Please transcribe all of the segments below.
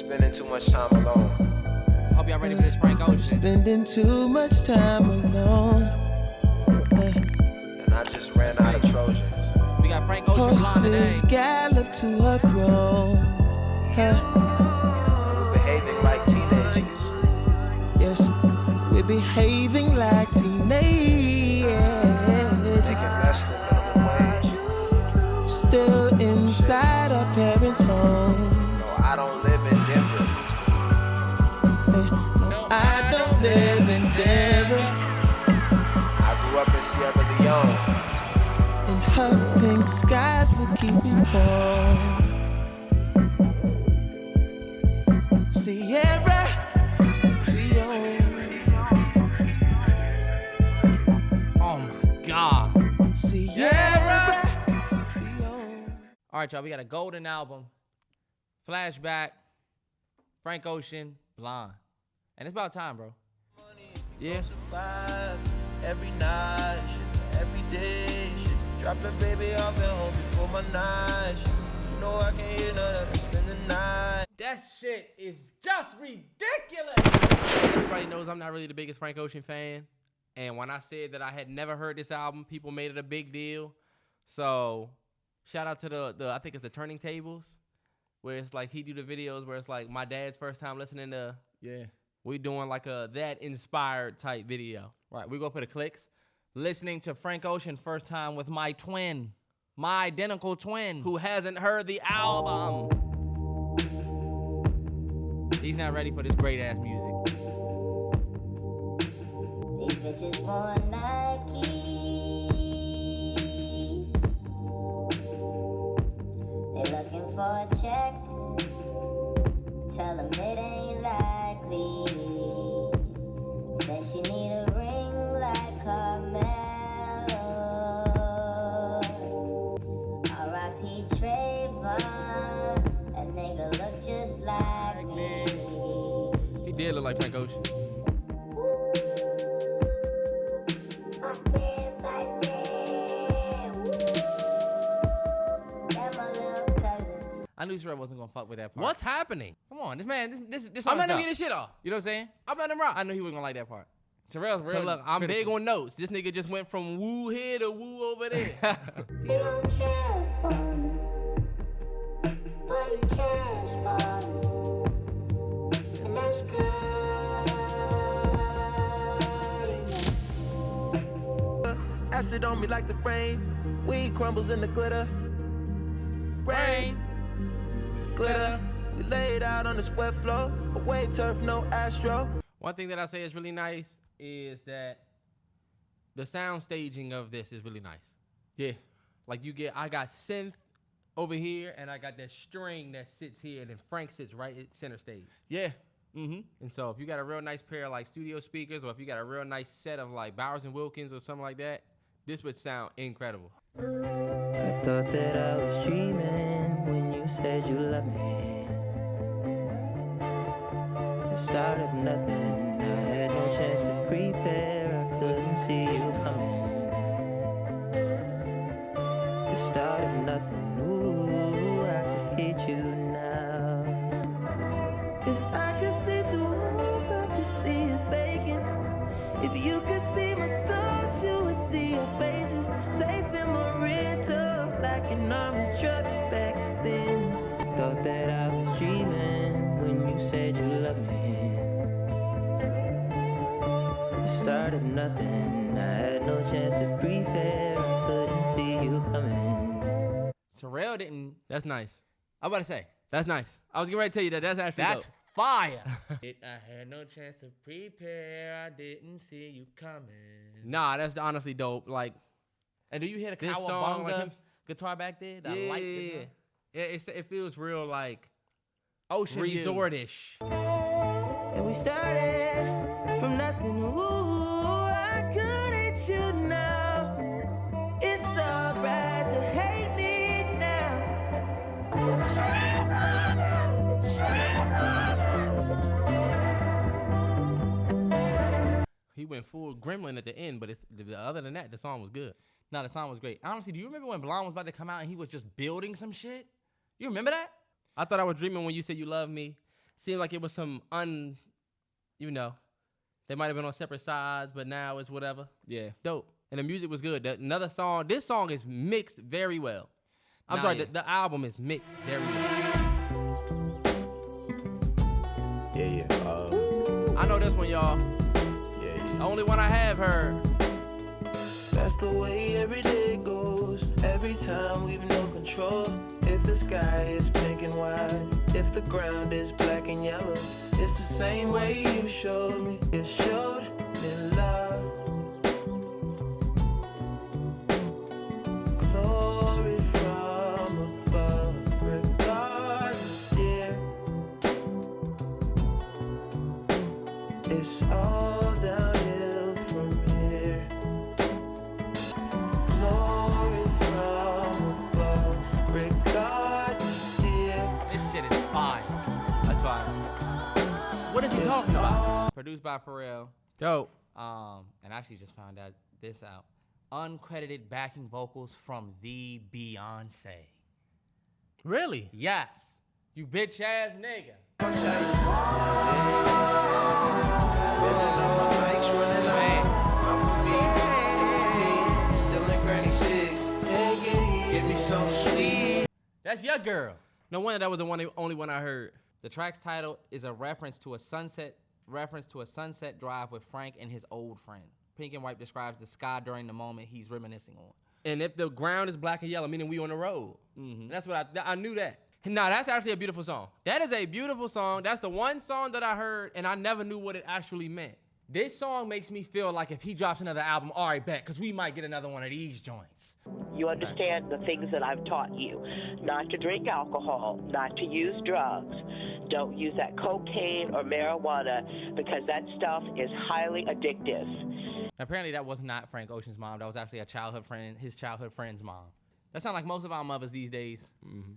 spending too much time alone. Hope y'all ready for this Frank Ocean. Spending too much time alone. And I just ran out of Trojans. We got Frank Ocean blonde today. Horses gallop to her throne. We're behaving like teenagers. Yes, we're behaving like teenagers. Making less than minimum wage. Still inside our parents' home. No, I don't live in Denver. No, I don't live in Denver. I grew up in Sierra Leone. And her pink skies will keep me warm. Sierra Leone. Oh my God. Sierra Leone. All right, y'all, we got a golden album, Flashback, Frank Ocean, Blonde. And it's about time, bro. Yeah. Every night, shit, every day, shit. Dropping baby off at home before my night. Shit. You know I can't hear none of spend the night. That shit is just ridiculous. Everybody knows I'm not really the biggest Frank Ocean fan. And when I said that I had never heard this album, people made it a big deal. So shout out to the I think it's the Turning Tables, where it's like he do the videos where it's like my dad's first time listening to. Yeah. We doing like a that inspired type video. Right, we go for the clicks. Listening to Frank Ocean first time with my twin, my identical twin, Who hasn't heard the album? He's not ready for this great ass music. These bitches want Nike. They looking for a check. Tell them it ain't likely. Said she need a ring like Carmelo. R.I.P. Trayvon. That nigga look just like me. He did look like Frank Ocean. I knew Terrell wasn't gonna fuck with that part. What's happening? Come on, this man, this I'm song's letting him dope. get his shit off. You know what I'm saying? I'm letting him rock. I knew he wasn't gonna like that part. Terrell's real. So Look, I'm critical. big on notes. This nigga just went from woo here to woo over there. You don't care for me, but he cares for me, and that's good. Acid on me like the rain. Weed crumbles in the glitter. Rain, glitter. We laid out on the sweat floor. Away turf, no Astro. One thing that I say is really nice is that the sound staging of this is really nice. Yeah. Like I got synth over here, and I got that string that sits here, and then Frank sits right at center stage. Yeah. Mm-hmm. And so if you got a real nice pair of like studio speakers, or if you got a real nice set of like Bowers and Wilkins or something like that, this would sound incredible. I thought that I was dreaming when you said you loved me. The start of nothing, I had no chance to prepare. I couldn't see you coming. The start of nothing, ooh, I could hit you now. If I could see through walls, I could see you faking. If you could see my thoughts, you would see your faces. Safe in my rental, like an army truck back then. Thought that I was dreaming when you said you loved me. The start of nothing, I had no chance to prepare. I couldn't see you coming. Terrell didn't. That's nice. I'm about to say, That's nice. I was getting ready to tell you that. That's actually that's dope. fire. I had no chance to prepare. I didn't see you coming. Nah, that's honestly dope. Like, And do you hear the This song, cowabunga like him- guitar back there? The yeah, light guitar? it feels real like Ocean View. resort-ish. And we started from nothing. Ooh, I could hit you now. It's alright to hate me now. He went full gremlin at the end, but other than that, the song was good. No, the song was great. Honestly, do you remember when Blonde was about to come out and he was just building some shit? You remember that? I thought I was dreaming when you said you love me. seemed like it was some you know, they might have been on separate sides, but now it's whatever. Yeah. Dope. And the music was good. Another song, this song is mixed very well. I'm Nah, sorry, yeah. the album is mixed very well. Yeah. I know this one, y'all. The only one I have heard. That's the way every day goes. Every time we've no control. If the sky is pink and white, if the ground is black and yellow, it's the same way you showed me. You showed me love. Glory from above, regardless, dear. It's all downhill from here. Glory from above, regardless, dear. This shit is fire. That's fine. What is he talking about? Produced by Pharrell. Dope. And I actually just found out this out. Uncredited backing vocals from the Beyonce. Really? Yes. You bitch ass nigga. So sweet. That's your girl. No wonder that was the only one I heard. The track's title is a reference to a sunset drive with Frank and his old friend. Pink and White describes the sky during the moment he's reminiscing on. And if the ground is black and yellow, meaning we on the road. Mm-hmm. That's what I knew that. Nah, that's actually a beautiful song. That is a beautiful song. That's the one song that I heard, and I never knew what it actually meant. This song makes me feel like if he drops another album, all right, bet, because we might get another one of these joints. You understand the things that I've taught you. Not to drink alcohol, not to use drugs. Don't use that cocaine or marijuana because that stuff is highly addictive. Apparently that was not Frank Ocean's mom. That was actually his childhood friend's mom. That sounds like most of our mothers these days. Mm-hmm.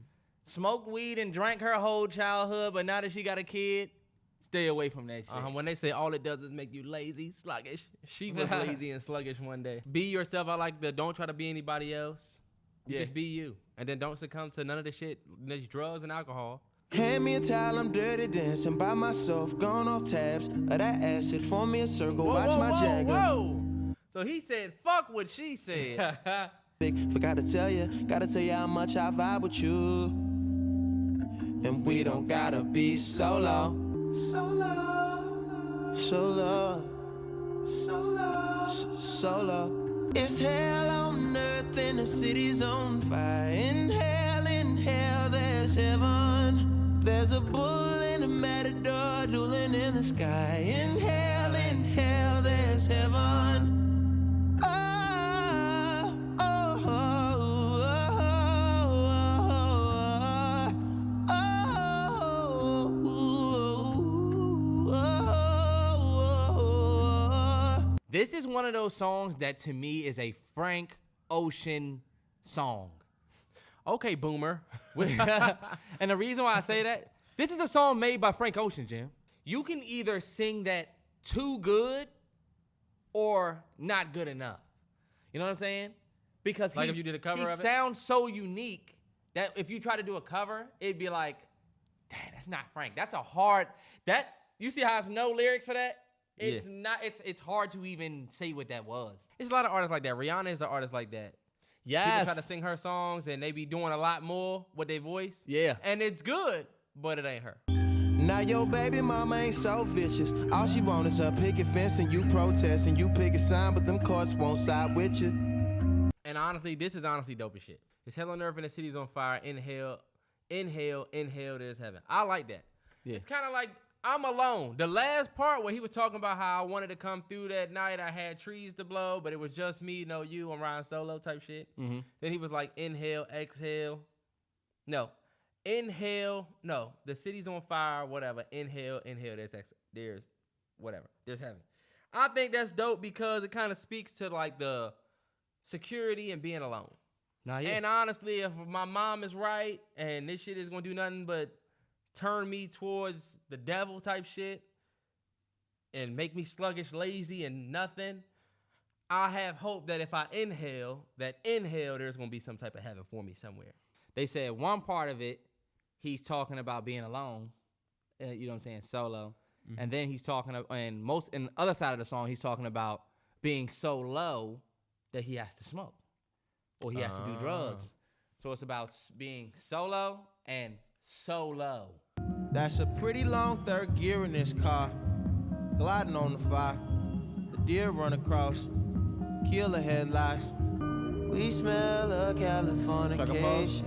Smoked weed and drank her whole childhood, but now that she got a kid, stay away from that shit. When they say all it does is make you lazy, sluggish. She was lazy and sluggish one day. Be yourself. I like the don't try to be anybody else. Yeah. Just be you. And then don't succumb to none of the shit, these drugs and alcohol. Hand me a towel, I'm dirty dancing by myself, gone off tabs of that acid. Form me a circle, watch my Jagger. Whoa. So he said, fuck what she said. Forgot to tell you, gotta tell you how much I vibe with you. And we don't gotta be solo. Solo. It's hell on earth and the city's on fire. In hell, there's heaven. There's a bull and a matador dueling in the sky. In hell, there's heaven. This is one of those songs that to me is a Frank Ocean song. Okay, boomer. And the reason why I say that, this is a song made by Frank Ocean, Jim. You can either sing that too good or not good enough. You know what I'm saying? Because Like if you did a cover of it? He sounds so unique that if you try to do a cover, it'd be like, damn, that's not Frank. That's a hard, you see how it's no lyrics for that? It's not, it's hard to even say what that was. It's a lot of artists like that. Rihanna is an artist like that. Yes. People try to sing her songs and they be doing a lot more with their voice. Yeah. And it's good, but it ain't her. Now your baby mama ain't so vicious. All she want is her picket fence and you protest and you pick a sign, but them courts won't side with you. And honestly, this is honestly dope as shit. It's hell on earth and the city's on fire. Inhale, there's heaven. I like that. Yeah. It's kind of like I'm alone. The last part where he was talking about how I wanted to come through that night, I had trees to blow, but it was just me, no you, I'm riding solo type shit. Mm-hmm. Then he was like, inhale, exhale. No. Inhale, no. The city's on fire, whatever. Inhale, there's whatever. There's heaven. I think that's dope because it kind of speaks to like the security and being alone. Nah, yeah. And honestly, if my mom is right and this shit is going to do nothing but turn me towards the devil type shit and make me sluggish, lazy, and nothing, I have hope that if I inhale, there's going to be some type of heaven for me somewhere. They said one part of it, he's talking about being alone. you know what I'm saying, solo. And then he's talking, and the other side of the song, he's talking about being so low that he has to smoke or he has to do drugs. So it's about being solo and so low. That's a pretty long third gear in this car. Gliding on the fire. The deer run across. Kill the headlights. We smell of Californication.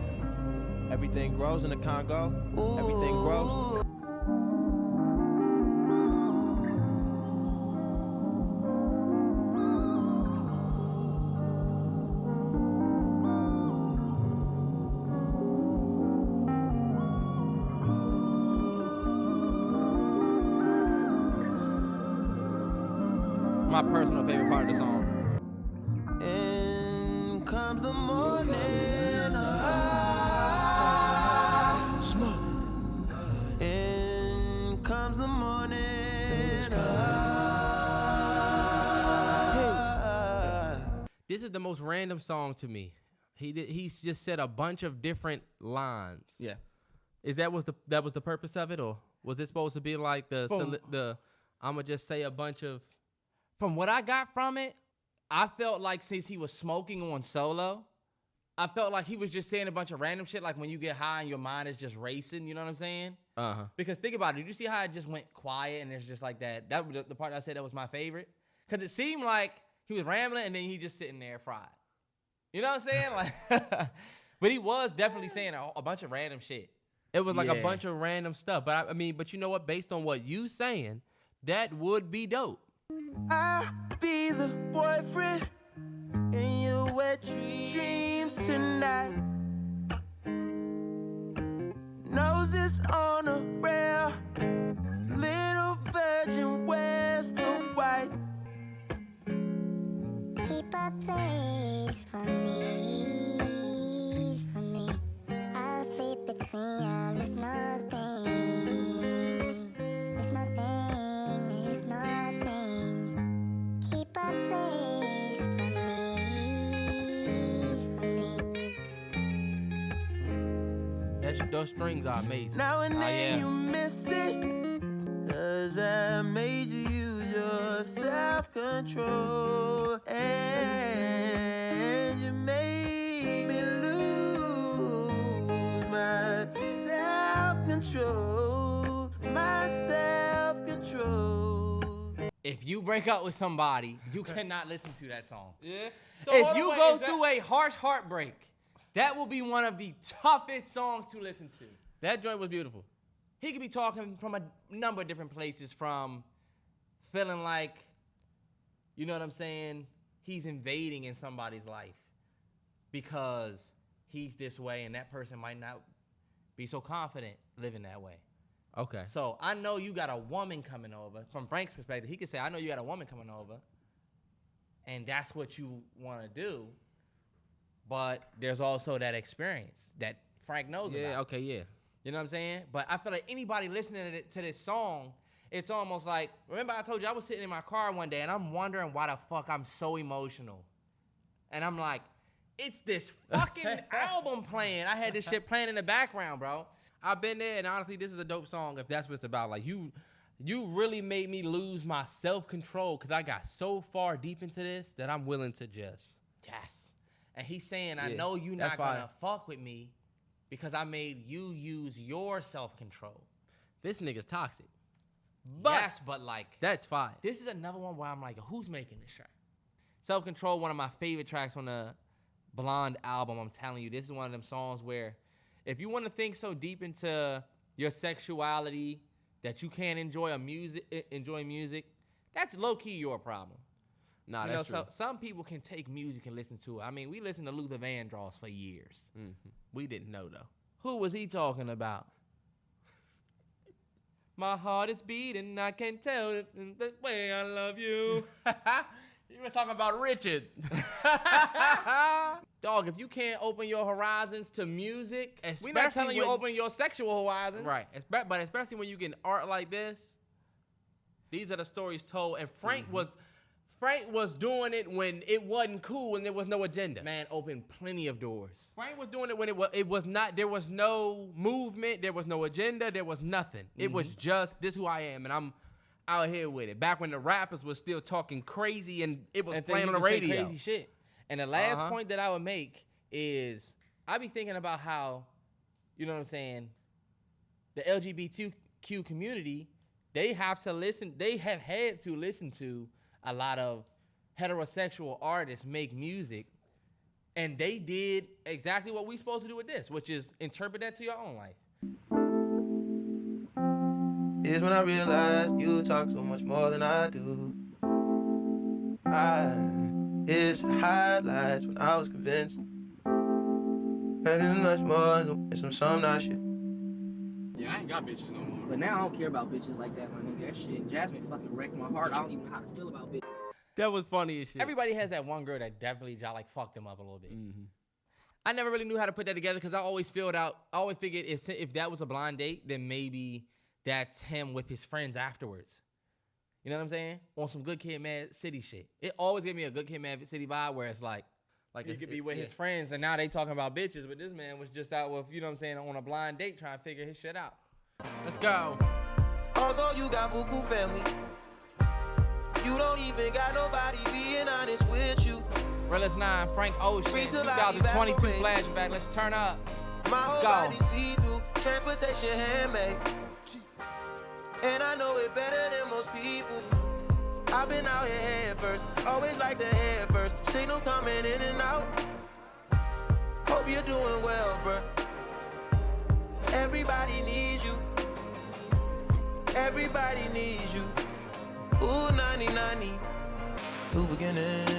Everything grows in the Congo. Everything grows. My personal favorite part of the song. In comes the morning. Smoke. In comes the morning. This is the most random song to me. He's just said a bunch of different lines. Yeah. Is that was the purpose of it, or was it supposed to be like the I'ma just say a bunch of? From what I got from it, I felt like since he was smoking on solo, I felt like he was just saying a bunch of random shit, like when you get high and your mind is just racing, you know what I'm saying? Uh-huh. Because think about it, did you see how it just went quiet and it's just like that? That was the part I said that was my favorite. Because it seemed like he was rambling and then he just sitting there fried. You know what I'm saying? Like, but he was definitely saying a bunch of random shit. It was like a Yeah. bunch of random stuff. But I mean, but you know what? Based on what you saying, that would be dope. I'll be the boyfriend in your wet dreams tonight. Noses on a rail, little virgin wears the white. Keep a place for me, for me. I'll sleep between y'all. It's nothing, it's nothing, it's nothing. Keep a place for me, for me. Those strings are amazing. Now and then yeah. you miss it, 'cause I made you use your self-control, and you made me lose my self-control, my self-control. If you break up with somebody, you cannot listen to that song. Yeah. If you go through a harsh heartbreak, that will be one of the toughest songs to listen to. That joint was beautiful. He could be talking from a number of different places, from feeling like, you know what I'm saying, he's invading in somebody's life because he's this way and that person might not be so confident living that way. Okay. So I know you got a woman coming over. From Frank's perspective, he could say, I know you got a woman coming over, and that's what you want to do. But there's also that experience that Frank knows about. Yeah. Okay. Yeah. You know what I'm saying? But I feel like anybody listening to this song, it's almost like, remember I told you I was sitting in my car one day and I'm wondering why the fuck I'm so emotional. And I'm like, it's this fucking album playing. I had this shit playing in the background, bro. I've been there, and honestly, this is a dope song. If that's what it's about, like you really made me lose my self-control because I got so far deep into this that I'm willing to just. Yes. And he's saying, I Yeah, know you're that's not fine. gonna fuck with me because I made you use your self-control. This nigga's toxic. But Yes, but like, that's fine. this is another one where I'm like, who's making this track? Self-Control, one of my favorite tracks on the Blonde album. I'm telling you, this is one of them songs where if you want to think so deep into your sexuality that you can't enjoy music, that's low-key your problem. Nah, You know, that's true. so some people can take music and listen to it. I mean, we listened to Luther Vandross for years. We didn't know though. Who was he talking about? My heart is beating, I can't tell it the way I love you. You were talking about Richard. Dog, if you can't open your horizons to music, we're not Especially telling you when- open your sexual horizons. Right. But especially when you get art like this, these are the stories told. And Frank Frank was doing it when it wasn't cool and there was no agenda. Man opened plenty of doors. Frank was doing it when it was not. There was no movement. There was no agenda. There was nothing. It was just this who I am, and I'm out here with it. Back when the rappers was still talking crazy and it was playing on the radio. Crazy shit. And the last point that I would make is I be thinking about how, you know what I'm saying, the LGBTQ community, they have had to listen to a lot of heterosexual artists make music, and they did exactly what we supposed to do with this, which is interpret that to your own life. Is when I realized you talk so much more than I do. It's highlights when I was convinced. Nothing much more than some nice shit. Yeah, I ain't got bitches no more. But now I don't care about bitches like that, my nigga. That shit, Jasmine fucking wrecked my heart. I don't even know how to feel about bitches. That was funny as shit. Everybody has that one girl that definitely like fucked them up a little bit. I never really knew how to put that together because I always figured if that was a blind date, then maybe that's him with his friends afterwards. You know what I'm saying? On some Good Kid, Mad City shit. It always gave me a Good Kid, Mad City vibe where it's like He could be with his friends, and now they talking about bitches, but this man was just out with, you know what I'm saying, on a blind date trying to figure his shit out. Let's go. Although you got buku family, you don't even got nobody being honest with you. Realest 9, Frank Ocean, Free till I 2022 evaporate. flashback. Let's turn up. My whole go. body see through, transportation handmade. And I know it better than most people. I've been out here head first, always like the head first. Signal coming in and out. Hope you're doing well, bruh. Everybody needs you. Everybody needs you. Ooh, 90-90. New beginnings.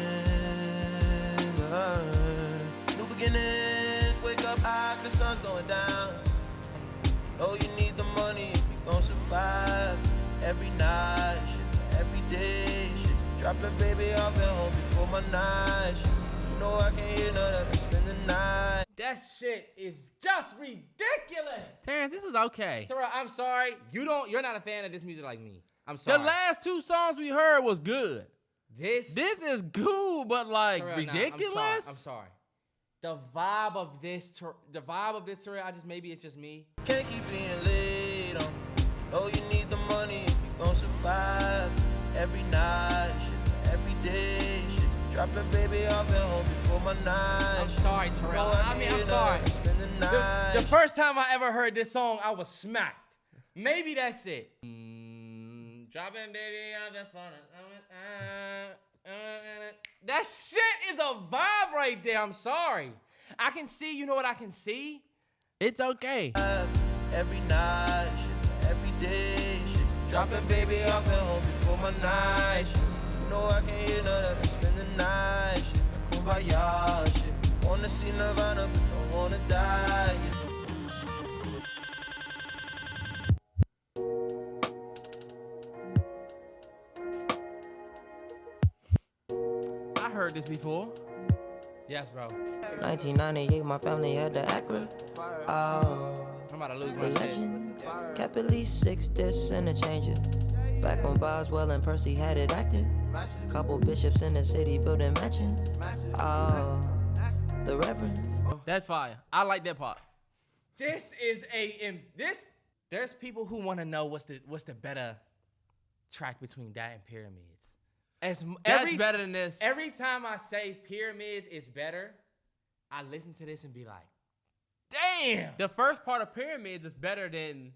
New beginnings. Wake up high, the sun's going down. Know you need the money if you gon' survive. Every night, shit, every day, shit. Dropping baby off at home before my night, shit. You know I can't hear none of that, spend the night. That shit is just ridiculous. Terrance, this is okay. Terrell, I'm sorry. You're not a fan of this music like me. I'm sorry. The last 2 songs we heard was good. This is cool, but like Terrell, ridiculous. Nah, I'm sorry. The vibe of this, Terrell, maybe it's just me. Can't keep being laid on. Know you need the money if you gon' survive. Every night, shit, every day, shit. Dropping baby off at home before my night. I'm sorry, Terrell. I'm sorry. The first time I ever heard this song, I was smacked. Maybe that's it. Dropping baby off at home. That shit is a vibe right there. I'm sorry. I can see, you know what I can see? It's okay. Every night, shit, every day, shit. Dropping baby off at home before my night, shit. You know I can't hear none of that, spend the night, shit. Kumbaya, shit. Wanna see Nirvana, but don't wanna die, yeah. I heard this before. Yes, bro. 1998, my family had the Acura. Oh, I'm about to lose the my shit. legend. Kept at least 6 discs and a changer. Back on Boswell and Percy had it active. Couple bishops in the city building mansions. Oh, the Reverend. That's fire. I like that part. There's people who want to know what's the better track between that and Pyramids. That's better than this. Every time I say Pyramids is better, I listen to this and be like, damn. The first part of Pyramids is better than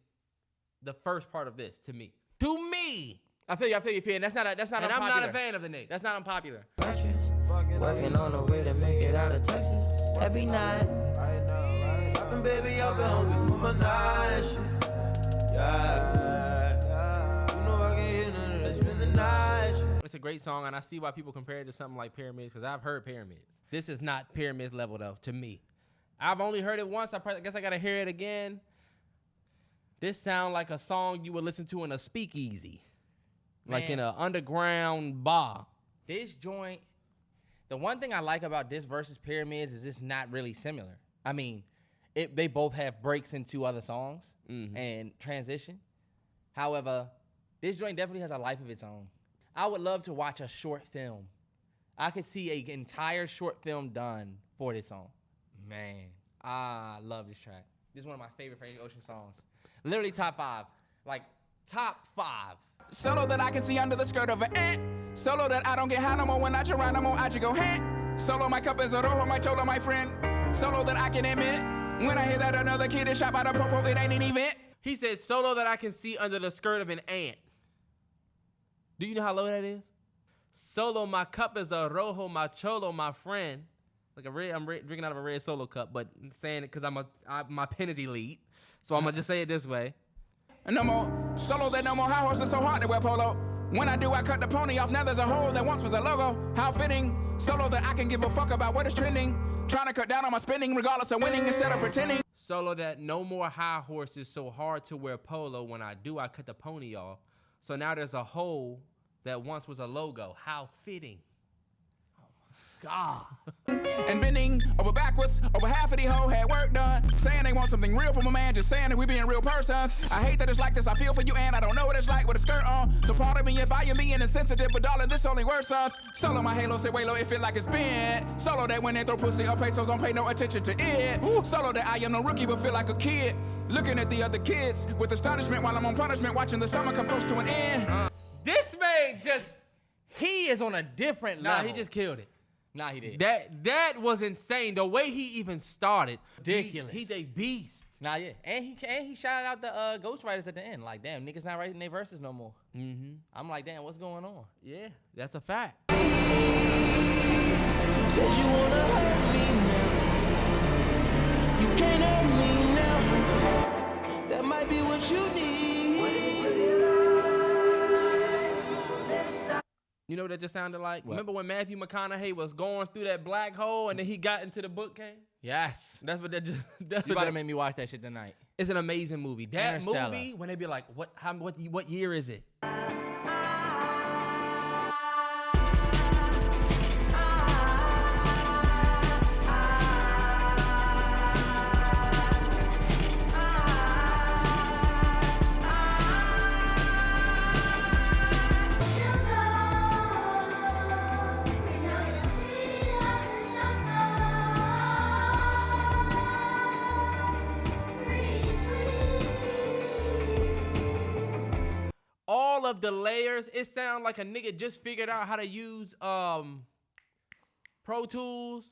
the first part of this to me. To me. I feel you, P. That's not And unpopular. I'm not a fan of the nigga. That's not unpopular. Working on a way to make it out of Texas. Every night. Dropping baby off at home before my night, shit. Yeah. You know I can't hear none of that, spend the night, shit. It's a great song, and I see why people compare it to something like Pyramids, because I've heard Pyramids. This is not Pyramids level, though, to me. I've only heard it once. I guess I got to hear it again. This sounds like a song you would listen to in a speakeasy. Like Man. in an underground bar. This joint, the one thing I like about this versus Pyramids is it's not really similar. I mean, they both have breaks into other songs and transition. However, this joint definitely has a life of its own. I would love to watch a short film. I could see an entire short film done for this song. Man, I love this track. This is one of my favorite Frank Ocean songs. Literally top 5. Like, top 5. Solo that I can see under the skirt of an ant. Solo that I don't get high no more when I Geronimo, I just go hand. Solo my cup is a rojo, my cholo, my friend. Solo that I can admit. When I hear that another kid is shot by the popo, it ain't an event. He said, solo that I can see under the skirt of an ant. Do you know how low that is? Solo, my cup is a rojo, my cholo, my friend. Like a red, I'm drinking out of a red solo cup, but I'm saying it because my pen is elite. So I'm going to just say it this way. No more solo that no more high horses so hard to wear polo. When I do, I cut the pony off. Now there's a hole that once was a logo. How fitting. Solo that I can give a fuck about what is trending. Trying to cut down on my spending regardless of winning instead of pretending. Solo that no more high horses so hard to wear polo. When I do, I cut the pony off. So now there's a hole that once was a logo. How fitting. God. And bending over backwards, over half of the whole had work done. Saying they want something real from a man, just saying that we being real persons. I hate that it's like this, I feel for you and I don't know what it's like with a skirt on. So pardon me if I am being insensitive, but darling, this only worsens. Solo my halo, say way low, it feel like it's been. Solo that when they throw pussy or pesos, don't pay no attention to it. Solo that I am no rookie, but feel like a kid. Looking at the other kids with astonishment while I'm on punishment, watching the summer come close to an end. This man he is on a different level. Nah, he just killed it. Nah, he did. That was insane. The way he even started. Ridiculous. He's a beast. Nah, yeah. And he shouted out the ghostwriters at the end. Like, damn, niggas not writing their verses no more. Mm-hmm. I'm like, damn, what's going on? Yeah, that's a fact. Said you wanna hurt me now. You can't hurt me now. That might be what you need. What is it? You know what that just sounded like? What? Remember when Matthew McConaughey was going through that black hole and then he got into the bookcase? Yes. That's what that just... You about to make me watch that shit tonight. It's an amazing movie. That movie, when they be like, what year is it? All of the layers, it sounds like a nigga just figured out how to use Pro Tools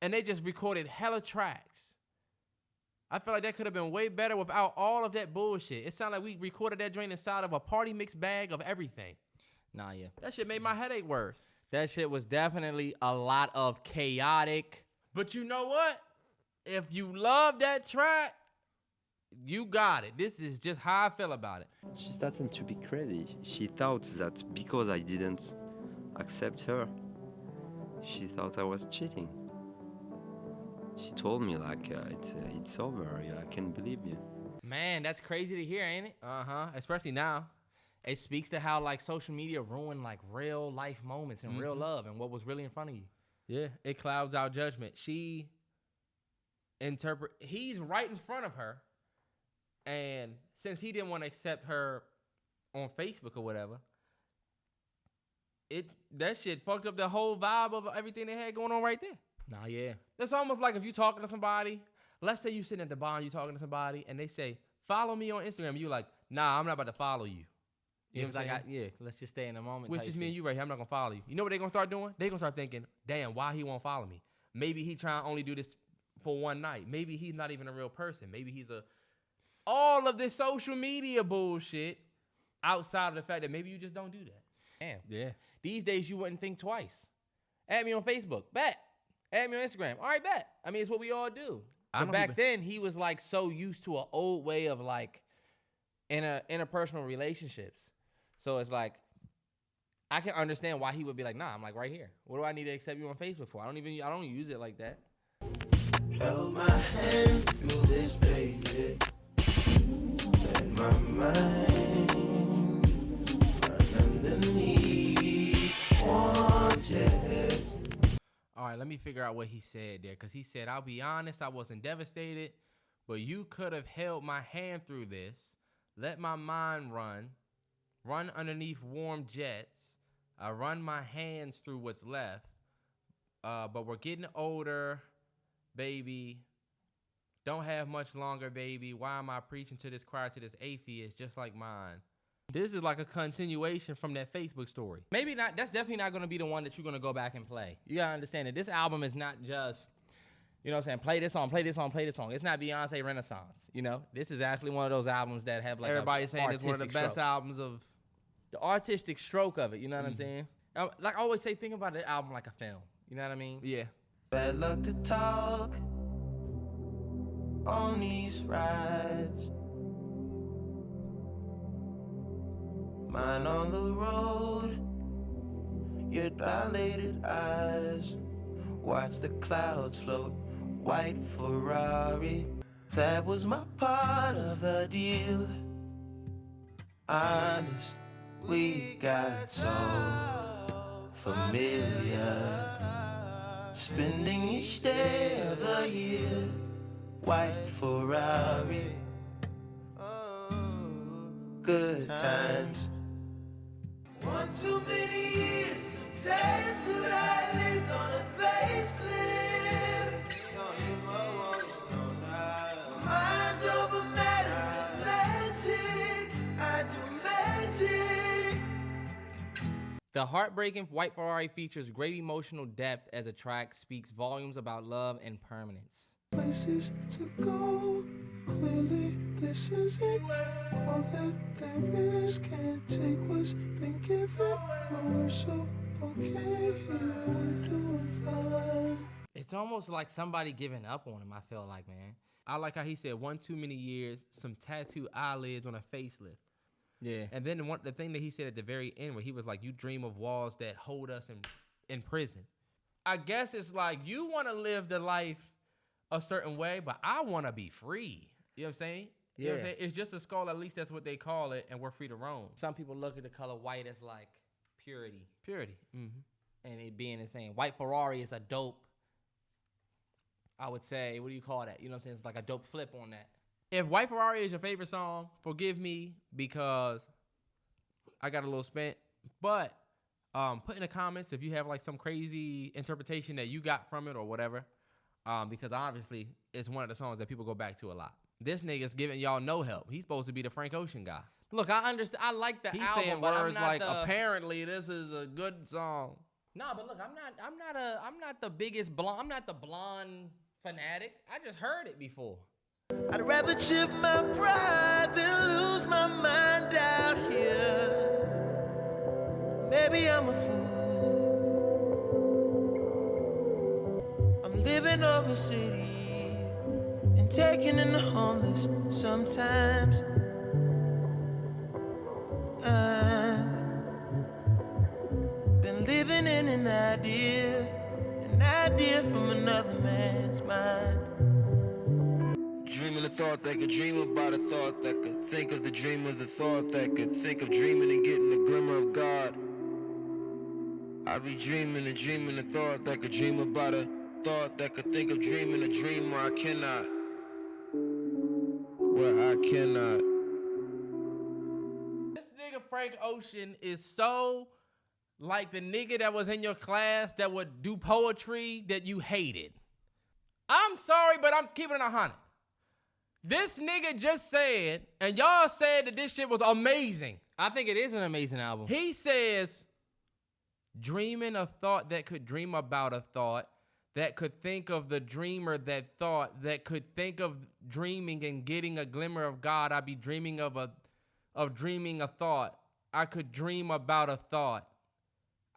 and they just recorded hella tracks. I feel like that could have been way better without all of that bullshit. It sounded like we recorded that joint inside of a party mix bag of everything. Nah, yeah. That shit made my headache worse. That shit was definitely a lot of chaotic. But you know what? If you love that track, you got it. This is just how I feel about it. She started to be crazy. She thought that because I didn't accept her, she thought I was cheating. She told me like, it's over. I can't believe you. Man, that's crazy to hear, ain't it? Uh-huh, especially now. It speaks to how like social media ruined like real life moments and real love and what was really in front of you. Yeah, it clouds our judgment. He's right in front of her. And since he didn't want to accept her on Facebook or whatever, that shit fucked up the whole vibe of everything they had going on right there. Nah, yeah. It's almost like if you talking to somebody, let's say you sitting at the bar and you talking to somebody, and they say, follow me on Instagram. And you like, nah, I'm not about to follow you. You know what I'm saying? Let's just stay in the moment. Which is me and you right here. I'm not going to follow you. You know what they're going to start doing? They're going to start thinking, damn, why he won't follow me? Maybe he trying to only do this for one night. Maybe he's not even a real person. Maybe he's all of this social media bullshit outside of the fact that maybe you just don't do that. Damn. Yeah. These days you wouldn't think twice. Add me on Facebook. Bet. Add me on Instagram. All right, bet. I mean, it's what we all do. But back then, he was like so used to an old way of like interpersonal relationships. So it's like, I can understand why he would be like, nah, I'm like right here. What do I need to accept you on Facebook for? I don't use it like that. Held my hand through this, baby. Let my mind run underneath oranges. All right, let me figure out what he said there. Because he said, I'll be honest, I wasn't devastated, but you could have held my hand through this, let my mind run underneath warm jets, I run my hands through what's left. But we're getting older, baby. Don't have much longer, baby. Why am I preaching to this choir, to this atheist, just like mine? This is like a continuation from that Facebook story. Maybe not. That's definitely not going to be the one that you're going to go back and play. You got to understand that this album is not just, you know what I'm saying, play this song, play this song, play this song. It's not Beyonce Renaissance, you know? This is actually one of those albums that have like everybody's saying it's one of the best albums of... The artistic stroke of it, you know what I'm saying? Like I always say, think about the album like a film. You know what I mean? Yeah. Bad luck to talk on these rides. Mine on the road, your dilated eyes. Watch the clouds float, white Ferrari. That was my part of the deal. Honest, we got so familiar. Spending each day of the year, white Ferrari. Good times. One too many years, some tattooed eyelids on a facelift. Mind over matter is magic. I do magic. The heartbreaking White Ferrari features great emotional depth as a track speaks volumes about love and permanence. Places to go, clearly this is it. All that there is, can't take what's been given. But we're so okay here, we're doing fine. It's almost like somebody giving up on him, I feel like, man. I like how he said, one too many years, some tattooed eyelids on a facelift. Yeah. And then the thing that he said at the very end where he was like, you dream of walls that hold us in prison. I guess it's like, you want to live the life a certain way, but I want to be free. You know what I'm saying? You know what I'm saying? It's just a skull, at least that's what they call it, and we're free to roam. Some people look at the color white as like purity. Purity. Mm-hmm. And it being insane. White Ferrari is a dope, I would say, what do you call that? You know what I'm saying? It's like a dope flip on that. If White Ferrari is your favorite song, forgive me because I got a little spent. But put in the comments if you have like some crazy interpretation that you got from it or whatever. Because obviously it's one of the songs that people go back to a lot. This nigga's giving y'all no help. He's supposed to be the Frank Ocean guy. Look, I understand. I like the He's album, saying but words I'm not like, the... apparently this is a good song. No, but look, I'm not the biggest blonde. I'm not the blonde fanatic. I just heard it before. I'd rather chip my pride than lose my mind out here. Maybe I'm a fool. I'm living over city and taking in the homeless sometimes. I've been living in an idea from another man's mind. Dreaming a thought that could dream about a thought that could think of the dream of the thought that could think of dreaming and getting the glimmer of God. I'd be dreaming and dreaming a thought that could dream about a thought that could think of dreaming a dream where I cannot. This nigga Frank Ocean is so like the nigga that was in your class that would do poetry that you hated. I'm sorry, but I'm keeping it 100. This nigga just said, and y'all said that this shit was amazing. I think it is an amazing album. He says, dreaming a thought that could dream about a thought, that could think of the dreamer that thought, that could think of dreaming and getting a glimmer of God. I'd be dreaming of dreaming a thought. I could dream about a thought.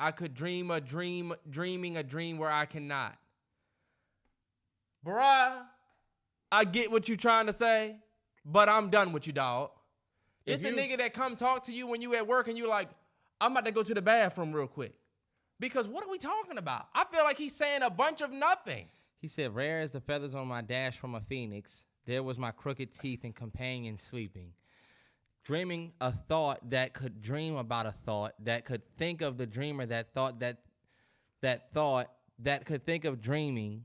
I could dream a dream, dreaming a dream where I cannot. Bruh, I get what you trying to say, but I'm done with you, dog. It's the nigga that come talk to you when you at work and you like, I'm about to go to the bathroom real quick. Because what are we talking about? I feel like he's saying a bunch of nothing. He said, rare as the feathers on my dash from a phoenix, there was my crooked teeth and companion sleeping. Dreaming a thought that could dream about a thought, that could think of the dreamer that thought that could think of dreaming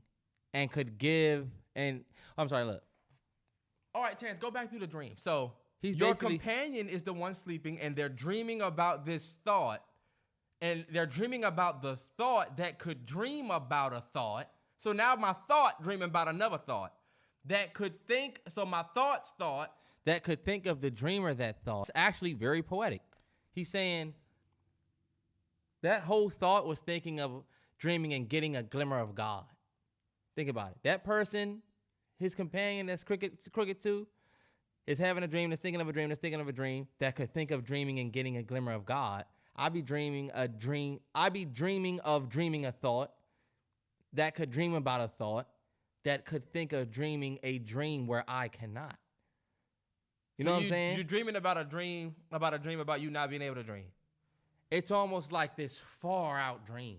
and could give, and I'm sorry, look. All right, Terrance, go back through the dream. So your companion is the one sleeping and they're dreaming about this thought. And they're dreaming about the thought that could dream about a thought. So now my thought dreaming about another thought that could think. So my thoughts thought that could think of the dreamer that thought. It's actually very poetic. He's saying that whole thought was thinking of dreaming and getting a glimmer of God. Think about it. That person, his companion that's crooked too, is having a dream, that's thinking of a dream, that's thinking of a dream, that could think of dreaming and getting a glimmer of God. I'd be dreaming of dreaming a thought that could dream about a thought that could think of dreaming a dream where I cannot. You know what I'm saying? You're dreaming about a dream about you not being able to dream. It's almost like this far out dream,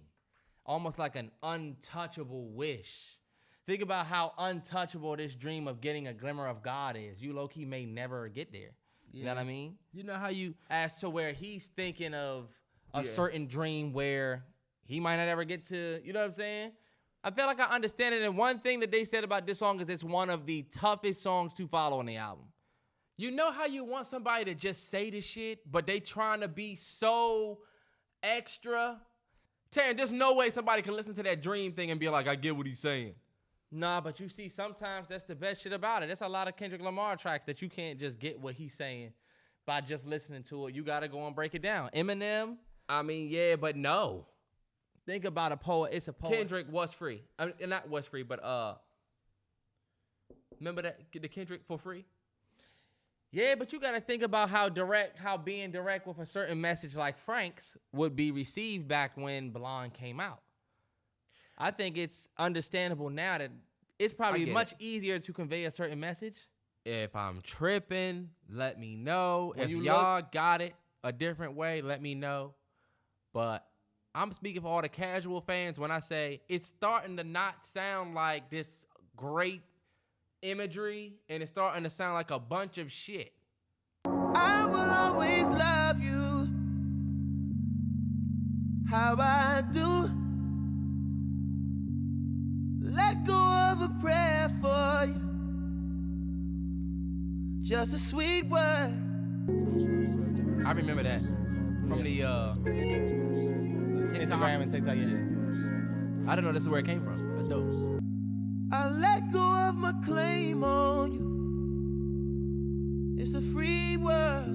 almost like an untouchable wish. Think about how untouchable this dream of getting a glimmer of God is. You low-key may never get there. Yeah. You know what I mean? You know how you... As to where he's thinking of a certain dream where he might not ever get to, you know what I'm saying? I feel like I understand it. And one thing that they said about this song is it's one of the toughest songs to follow on the album. You know how you want somebody to just say this shit, but they trying to be so extra? Terrance, there's no way somebody can listen to that dream thing and be like, I get what he's saying. Nah, but you see, sometimes that's the best shit about it. There's a lot of Kendrick Lamar tracks that you can't just get what he's saying by just listening to it. You got to go and break it down. Eminem. I mean, yeah, but no. Think about a poet. It's a poet. Kendrick was free. I mean, not was free, but remember that the Kendrick for free? Yeah, but you got to think about how being direct with a certain message like Frank's would be received back when Blonde came out. I think it's understandable now that it's probably much easier to convey a certain message. If I'm tripping, let me know. If y'all got it a different way, let me know. But I'm speaking for all the casual fans when I say it's starting to not sound like this great imagery, and it's starting to sound like a bunch of shit. I will always love you how I do. Let go of a prayer for you, just a sweet word. I remember that from the Instagram and TikTok. Yeah. I don't know this is where it came from. That's dope. I let go of my claim on you. It's a free world.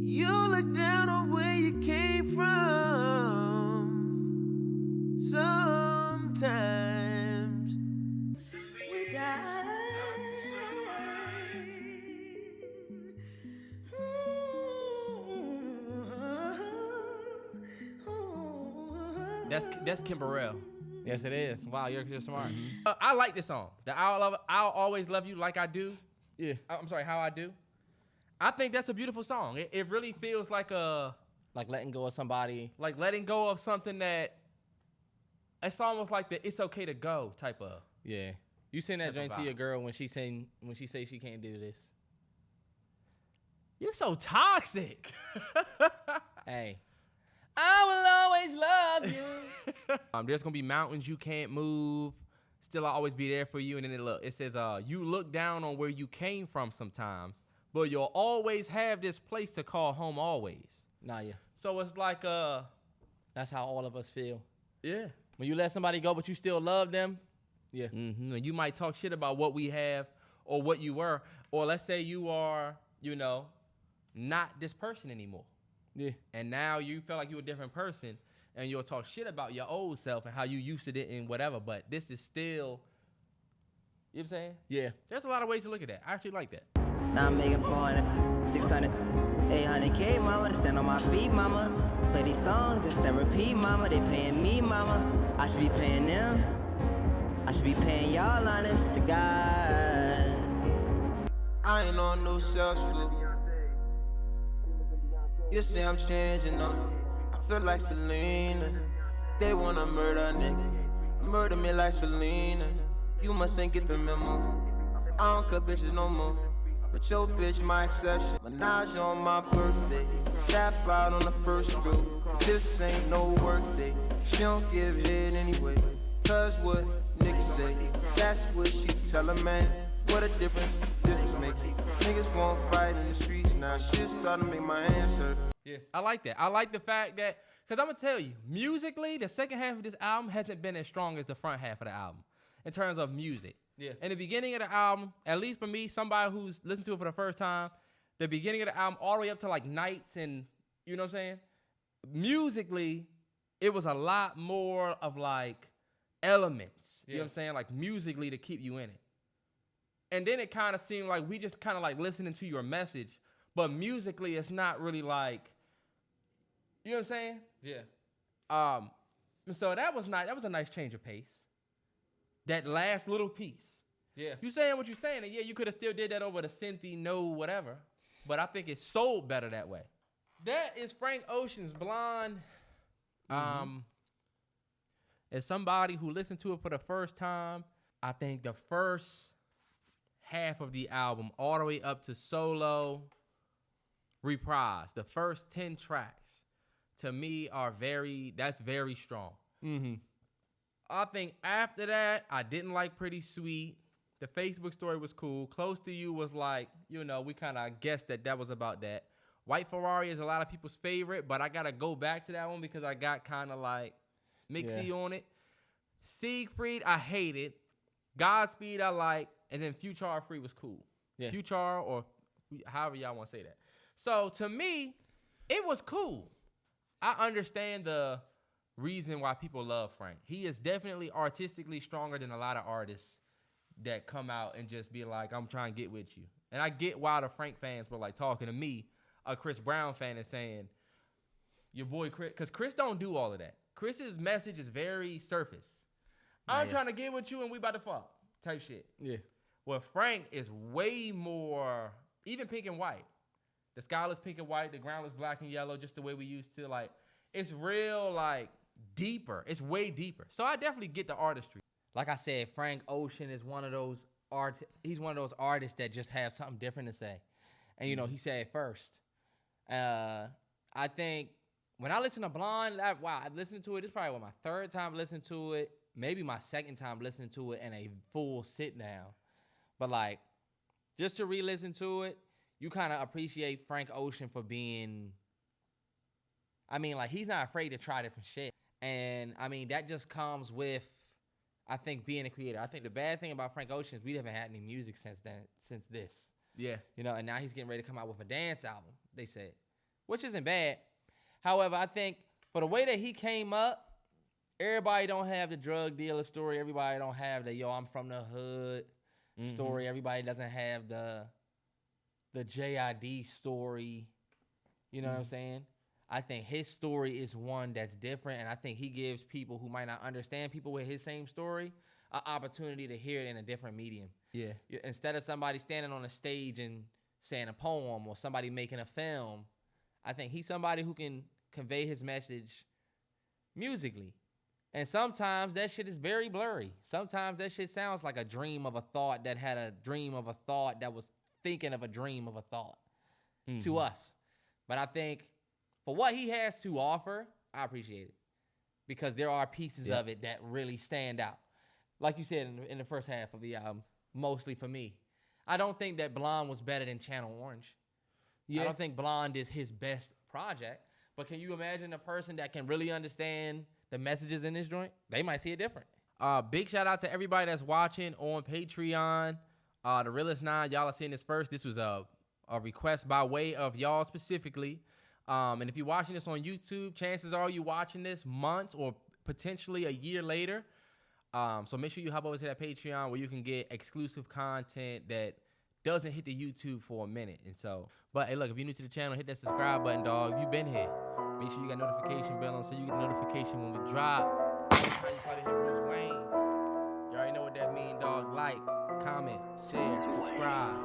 You look down on where you came from. Sometimes we die. That's Kimberell. Yes, it is. Wow, you're smart. Mm-hmm. I like this song. The I'll always love you like I do. Yeah. I'm sorry, how I do. I think that's a beautiful song. It really feels like like letting go of somebody. Like letting go of something that it's almost like the it's okay to go type of. Yeah. You send that joint to your girl when she say she can't do this. You're so toxic. Hey. I will always love you. There's gonna be mountains you can't move. Still, I'll always be there for you. And then it says, you look down on where you came from sometimes, but you'll always have this place to call home always. Nah, yeah. So it's like that's how all of us feel. Yeah. When you let somebody go, but you still love them. Yeah. Mm-hmm. And you might talk shit about what we have or what you were, or let's say you are, not this person anymore. Yeah. And now you feel like you're a different person, and you'll talk shit about your old self and how you used to it and whatever, but this is still, you know what I'm saying? Yeah. There's a lot of ways to look at that. I actually like that. Now I'm making 400, 600, 800K, mama, to stand on my feet, mama. Play these songs, it's therapy, mama. They paying me, mama. I should be paying them. I should be paying y'all, honest to God. I ain't on no sales flu. You say I'm changing up. I feel like Selena. They wanna murder a nigga. Murder me like Selena. You must ain't get the memo. I don't cut bitches no more. But your bitch my exception. Menage on my birthday. Tap out on the first stroke. 'Cause this ain't no work day. She don't give head anyway. Cause what niggas say. That's what she tell a man. What a difference this is making. Niggas won't fight in the streets now. Shit starting to make my hands hurt. Yeah. I like that. I like the fact that, because I'm going to tell you, musically, the second half of this album hasn't been as strong as the front half of the album in terms of music. Yeah. In the beginning of the album, at least for me, somebody who's listened to it for the first time, the beginning of the album all the way up to like Nights and, you know what I'm saying? Musically, it was a lot more of like elements. You know what I'm saying? Like musically to keep you in it. And then it kind of seemed like we just kind of like listening to your message, but musically it's not really like, you know what I'm saying? Yeah. So that was nice. That was a nice change of pace. That last little piece. Yeah. You saying what you're saying, and yeah, you could have still did that over the synthy, no whatever, but I think it sold better that way. That is Frank Ocean's Blonde. As somebody who listened to it for the first time, I think the first half of the album, all the way up to Solo, Reprise, the first 10 tracks, to me that's very strong. Mm-hmm. I think after that, I didn't like Pretty Sweet. The Facebook story was cool. Close to You was like, you know, we kind of guessed that was about that. White Ferrari is a lot of people's favorite, but I got to go back to that one because I got kind of like mixy on it. Seigfried, I hated. GodSpeed, I like. And then Futura Free was cool. Yeah. Futura, or however y'all want to say that. So to me, it was cool. I understand the reason why people love Frank. He is definitely artistically stronger than a lot of artists that come out and just be like, I'm trying to get with you. And I get why the Frank fans were like talking to me, a Chris Brown fan, and saying, your boy Chris, because Chris don't do all of that. Chris's message is very surface. I'm trying to get with you and we about to fuck type shit. Yeah. Well, Frank is way more, even Pink and White. The sky's pink and white, the ground is black and yellow, just the way we used to. Like, it's real, like, deeper. It's way deeper. So I definitely get the artistry. Like I said, Frank Ocean is one of those he's one of those artists that just have something different to say. And, you know, he said first. I think when I listen to Blonde, I listened to it. It's probably my third time listening to it. Maybe my second time listening to it in a full sit down. But, like, just to re-listen to it, you kind of appreciate Frank Ocean for being, I mean, like, he's not afraid to try different shit. And, I mean, that just comes with, I think, being a creator. I think the bad thing about Frank Ocean is we haven't had any music since this. Yeah. You know, and now he's getting ready to come out with a dance album, they said, which isn't bad. However, I think for the way that he came up, everybody don't have the drug dealer story. Everybody don't have the, I'm from the hood story. Everybody doesn't have the JID story. You know what I'm saying? I think his story is one that's different, and I think he gives people who might not understand people with his same story an opportunity to hear it in a different medium. Yeah. Instead of somebody standing on a stage and saying a poem or somebody making a film, I think he's somebody who can convey his message musically. And sometimes that shit is very blurry. Sometimes that shit sounds like a dream of a thought that had a dream of a thought that was thinking of a dream of a thought to us. But I think for what he has to offer, I appreciate it. Because there are pieces of it that really stand out. Like you said in the first half of the album, mostly for me. I don't think that Blonde was better than Channel Orange. I don't think Blonde is his best project. But can you imagine a person that can really understand the messages in this joint? They might see it different. Big shout out to everybody that's watching on Patreon. The Realest 9, y'all are seeing this first. This was a request by way of y'all specifically. And if you're watching this on YouTube, chances are you watching this months or potentially a year later. So make sure you hop over to that Patreon where you can get exclusive content that doesn't hit the YouTube for a minute. And so, but hey, look, if you're new to the channel, hit that subscribe button, dog. If you've been here, make sure you got notification bell on so you get a notification when we drop. Next time you probably hear Bruce Wayne. You already know what that means, dog. Like, comment, share, subscribe.